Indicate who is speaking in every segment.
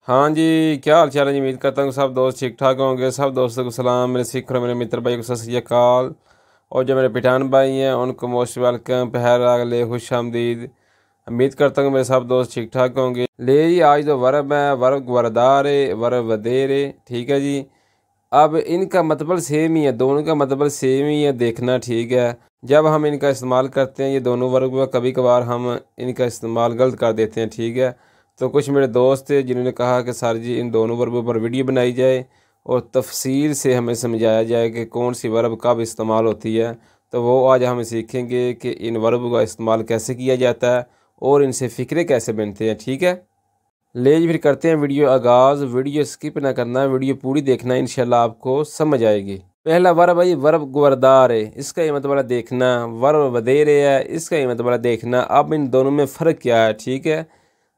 Speaker 1: हाँ जी, क्या हाल चाल है जी। उम्मीद करता हूँ सब दोस्त ठीक ठाक होंगे। सब दोस्तों को सलाम, मेरे सिख और मेरे मित्र भाई को सत श्री अकाल। और जो मेरे पठान भाई हैं उनको मोस्ट वेलकम, पहर अगले खुश आमदीद। उम्मीद करता हूँ मेरे सब दोस्त ठीक ठाक होंगे। ले जी, आज तो वर्ब है, वर्ब वरदार है, वर्ब वदेर है, ठीक है जी। अब इनका मतलब सेम ही है, दोनों का मतलब सेम ही है, देखना ठीक है। जब हम इनका इस्तेमाल करते हैं ये दोनों वर्ग में, कभी कभार हम इनका इस्तेमाल गलत कर देते हैं, ठीक है। तो कुछ मेरे दोस्त थे जिन्होंने कहा कि सर जी इन दोनों वर्गों पर वीडियो बनाई जाए और तफसील से हमें समझाया जाए कि कौन सी वर्ब कब इस्तेमाल होती है। तो वो आज हम सीखेंगे कि इन वर्बों का इस्तेमाल कैसे किया जाता है और इनसे फ़िक्रे कैसे बनते हैं, ठीक है। ले जी फिर करते हैं वीडियो आगाज़। वीडियो स्किप ना करना, वीडियो पूरी देखना, इंशाल्लाह आपको समझ आएगी। पहला वर्ब है वर्ब गुवरदार है, इसका ये मतलब है देखना। वर्ब वदेर है, इसका ये मतलब है देखना। अब इन दोनों में फ़र्क क्या है, ठीक है,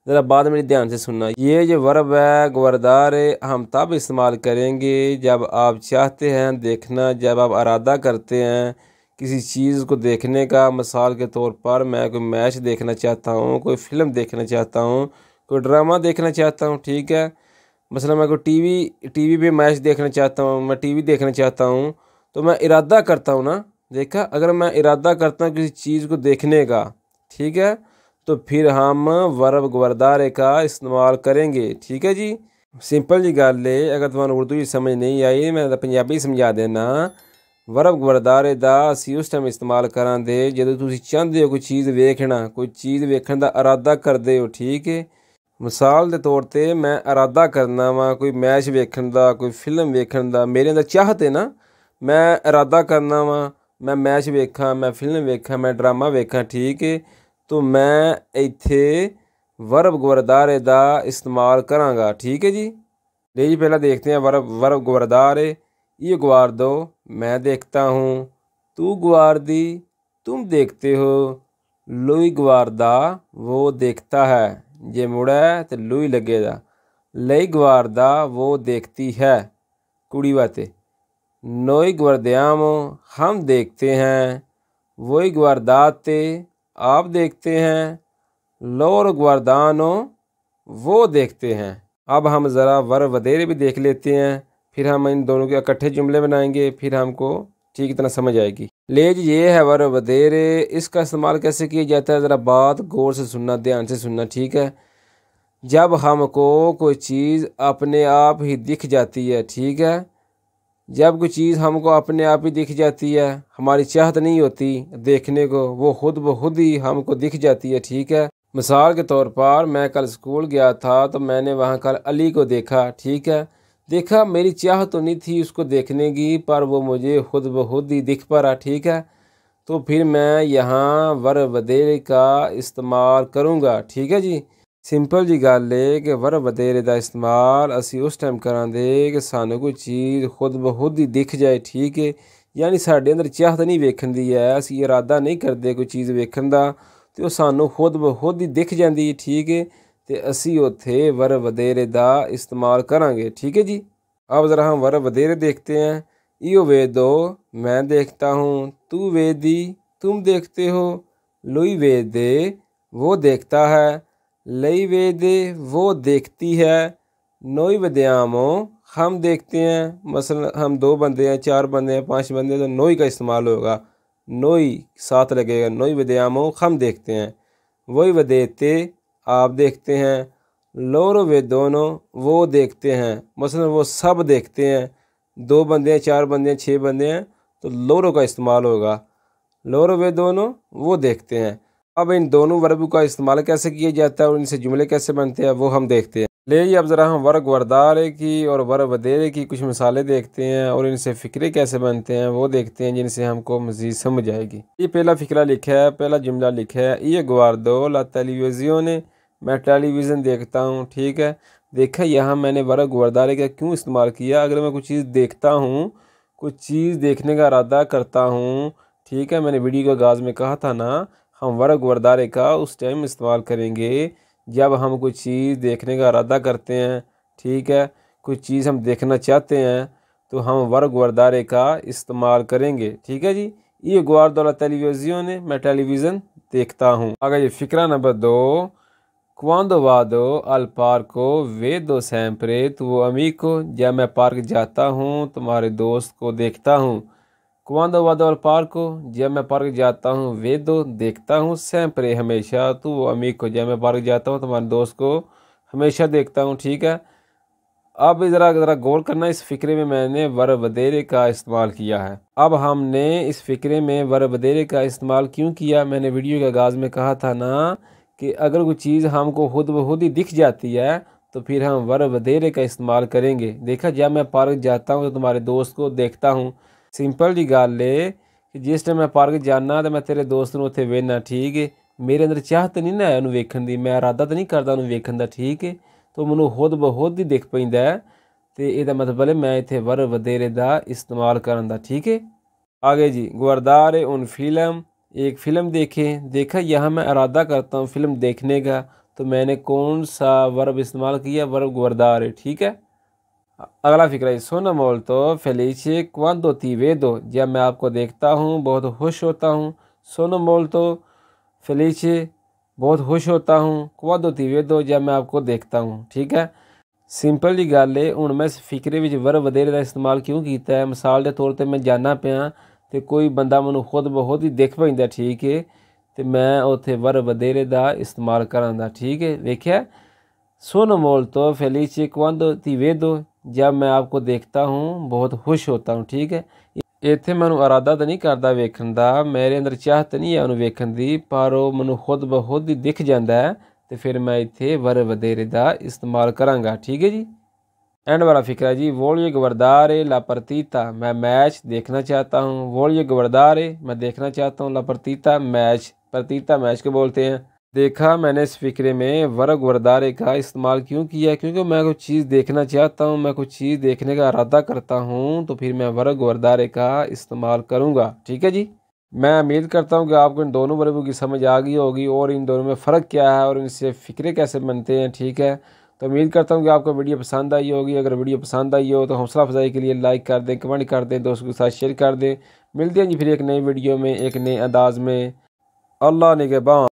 Speaker 1: ज़रा बाद में ध्यान से सुनना। ये जो वर्ब है गुवरदार है, हम तब इस्तेमाल करेंगे जब आप चाहते हैं देखना, जब आप इरादा करते हैं किसी चीज़ को देखने का। मिसाल के तौर पर मैं कोई मैच देखना चाहता हूँ, कोई फ़िल्म देखना चाहता हूँ, कोई ड्रामा देखना चाहता हूँ, ठीक है। मसलन मैं कोई टीवी पे मैच देखना चाहता हूँ, मैं टीवी देखना चाहता हूँ, तो मैं इरादा करता हूँ ना। देखा, अगर मैं इरादा करता हूँ किसी चीज़ को देखने का, ठीक है, तो फिर हम वर्ब गुवरदारे का इस्तेमाल करेंगे, ठीक है जी। सिंपल जी गल है, अगर तुम्हें उर्दू ही समझ नहीं आई मैं पंजाबी समझा देना। वर्ब गुवरदारे दा असी उस टाइम इस्तेमाल करांदे जदों तुसीं चाहते हो कोई चीज़ वेखना, कोई चीज़ वेखण दा इरादा करदे हो, ठीक है। मिसाल के तौर पर मैं इरादा करना वा कोई मैच वेखण दा, कोई फिल्म वेखण दा, मेरे अंदर चाहत है ना। मैं इरादा करना वा मैं मैच वेखा, मैं फिल्म वेखा, मैं ड्रामा वेखा, ठीक है। तो मैं इत्थे वर्ब गुवरदारे दा इस्तेमाल करांगा, ठीक है जी। ले जी पहला देखते हैं वर्ब वर्ब गुवरदार है। ये गुवार दो, मैं देखता हूँ। तू गुवार दी, तुम देखते हो। लुई गुवारदा, वो देखता है। जे मुड़ा है तो लुई लगेगा। लई गुवारदा, वो देखती है। कुड़ी वाते नोई गुवरदयामो, हम देखते हैं। वही गुवारदाते, आप देखते हैं। लोर गुवारदानो, वो देखते हैं। अब हम ज़रा वर्ब वदेरे भी देख लेते हैं, फिर हम इन दोनों के इकट्ठे जुमले बनाएंगे, फिर हमको ठीक तरह समझ आएगी। ले जी, ये है वर्ब वदेरे। इसका इस्तेमाल कैसे किया जाता है, ज़रा बात गौर से सुनना, ध्यान से सुनना, ठीक है। जब हमको कोई चीज़ अपने आप ही दिख जाती है, ठीक है, जब कोई चीज़ हमको अपने आप ही दिख जाती है, हमारी चाहत नहीं होती देखने को, वो खुद ब खुद ही हमको दिख जाती है, ठीक है। मिसाल के तौर पर मैं कल स्कूल गया था तो मैंने वहाँ कल अली को देखा, ठीक है। देखा, मेरी चाहत तो नहीं थी उसको देखने की, पर वो मुझे खुद ब खुद ही दिख पड़ा, ठीक है। तो फिर मैं यहाँ वर्ब वदेरे का इस्तेमाल करूँगा, ठीक है जी। सिंपल जी गल है कि वर्ब वदेरे का इस्तेमाल असी उस टाइम करांदे कि सानू कोई चीज़ खुद ब खुद ही दिख जाए, ठीक है। यानी साढ़े अंदर चाहत नहीं वेखण दी है, असी इरादा नहीं करते कोई चीज़ वेखण दा, तो सानू खुद ब खुद ही दिख जाती, ठीक है। तो असी उत्थे वर्ब वदेरे का इस्तेमाल करांगे, ठीक है जी। अब ज़रा हम वर्ब वदेरे देखते हैं। इो वे दो, मैं देखता हूँ। तू वे दी, तुम देखते हो। लुई वे दे, वो देखता है। लई वे दे, वो देखती है। नोई वदयामो, हम देखते हैं। मसलन हम 2 बंदे हैं, 4 बंदे हैं, 5 बंदे हैं, तो नोई का इस्तेमाल होगा, नोई साथ लगेगा। नोई वदयामो, हम देखते हैं। वही वदेते, आप देखते हैं। लोरो वे दोनों, वो देखते हैं। मसलन वो सब देखते हैं। 2 बंदे हैं, 4 बंदे हैं, 6 बंदे हैं, तो लोरो का इस्तेमाल होगा। लोरो वे दोनों, वो देखते हैं। अब इन दोनों वर्बों का इस्तेमाल कैसे किया जाता है और इनसे जुमले कैसे बनते हैं वो हम देखते हैं। ले अब ज़रा हम वर्ब वरदारे की और वर्ब वदेरे की कुछ मिसालें देखते हैं और इनसे फ़िक्रे कैसे बनते हैं वो देखते हैं, जिनसे हमको मज़ीद समझ आएगी। ये पहला फ़िक्रा लिखा है, पहला जुमला लिखा है। ये गुवार्दो ला टेलीविज़न, मैं टेलीविज़न देखता हूँ, ठीक है। देखा, यहाँ मैंने वर्ब गुवरदारे का क्यों इस्तेमाल किया। अगर मैं कुछ चीज़ देखता हूँ, कुछ चीज़ देखने का इरादा करता हूँ, ठीक है, मैंने वीडियो के आगाज़ में कहा था ना, हम वर्ब गुवरदारे का उस टाइम इस्तेमाल करेंगे जब हम कोई चीज़ देखने का इरादा करते हैं, ठीक है। कोई चीज़ हम देखना चाहते हैं तो हम वर्ब गुवरदारे का इस्तेमाल करेंगे, ठीक है जी। ये गुवार्दो ला टेलीविज़न, मैं टेलीविज़न देखता हूँ। आगे ये फ़िक्रा number 2। Quando vado al parco vedo sempre tuo amico, जब मैं पार्क जाता हूँ तुम्हारे दोस्त को देखता हूँ। Quando vado al parco, जब मैं पार्क जाता हूँ, vedo देखता हूँ, sempre हमेशा, tuo amico जब मैं पार्क जाता हूँ तुम्हारे दोस्त को हमेशा देखता हूँ। ठीक है, अब ज़रा ज़रा गौर करना, इस फ़िक्रे में मैंने वर वदेरे का इस्तेमाल किया है। अब हमने इस फ़िक्रे में वर वदेरे का इस्तेमाल क्यों किया? मैंने वीडियो के आगाज़ में कहा था ना कि अगर कोई चीज़ हमको खुद ब खुद ही दिख जाती है तो फिर हम वर वदेरे का इस्तेमाल करेंगे। देखा, जब मैं पार्क जाता हूँ तो तुम्हारे दोस्त को देखता हूँ। सिंपल जी गल है कि जिस टाइम मैं पार्क जाना तो मैं तेरे दोस्त नूं उत्थे वेखना। ठीक है, मेरे अंदर चाहत नहीं ना उन्हें वेखण दी, मैं इरादा तो नहीं करता उन्हें वेखण दा। ठीक है, तो मैनू खुद ब खुद ही दिख पैंदा है, तो यदा मतलब है मैं इत्थे वर वदेरे का इस्तेमाल करन दा। ठीक है, आगे जी, गुआर्दारे उन फिल्म, एक फ़िल्म देखें। देखा, यहाँ मैं इरादा करता हूँ फ़िल्म देखने का, तो मैंने कौन सा वर्ब इस्तेमाल किया? वर्ब गुआर्दारे। ठीक है, अगला फिक्रा है, सोनो मोल्तो फेलिचे क्वांदो ती वेदो, जब मैं आपको देखता हूँ बहुत खुश होता हूँ। सोनो मोल्तो फेलिचे बहुत खुश होता हूँ, क्वांदो ती वेदो जब मैं आपको देखता हूँ। ठीक है, सिंपल जी गल है। हुण मैं इस फिक्रे विच वर वधेरे का इस्तेमाल क्यों किया है? मिसाल के तौर पर मैं जाना पिया तो कोई बंदा मैनू खुद ब खुद ही दिख पैंदा। ठीक है, तो मैं उत्थे वर वधेरे का इस्तेमाल करांदा। ठीक है, वेख्या, सोनो मोल्तो फेलिचे क्वांदो ती वेदो, जब मैं आपको देखता हूँ बहुत खुश होता हूँ। ठीक है, इत्थे मैनू इरादा तो नहीं करता वेखण दा, मेरे अंदर चाहत नहीं है उन्हें वेखण दी, पर वो मैनू खुद ब खुद ही दिख जाता है, तो फिर मैं इत्थे वर वधेरे का इस्तेमाल करांगा। ठीक है जी, एंड वाला फिक्रा जी, वोलियो गुआर्दारे ला partita, मैं मैच देखना चाहता हूँ। वोलियो गुआर्दारे मैं देखना चाहता हूँ, ला partita मैच, partita मैच को बोलते हैं। देखा, मैंने इस फिक्रे में वर गुआर्दारे का इस्तेमाल क्यों किया? क्योंकि मैं कुछ चीज़ देखना चाहता हूँ, मैं कुछ चीज़ देखने का इरादा करता हूँ, तो फिर मैं वर गुआर्दारे का इस्तेमाल करूँगा। ठीक है जी, मैं उम्मीद करता हूँ कि आपको इन दोनों वर्बों की समझ आ गई होगी और इन दोनों में फ़र्क क्या है और इनसे फ़िक्रे कैसे बनते हैं। ठीक है, तो उम्मीद करता हूँ कि आपको वीडियो पसंद आई होगी। अगर वीडियो पसंद आई हो तो हौसला अफजाई के लिए लाइक कर दें, कमेंट कर दें, दोस्तों के साथ शेयर कर दें। मिलते हैं जी फिर एक नई वीडियो में, एक नए अंदाज में। अल्लाह निगहबान।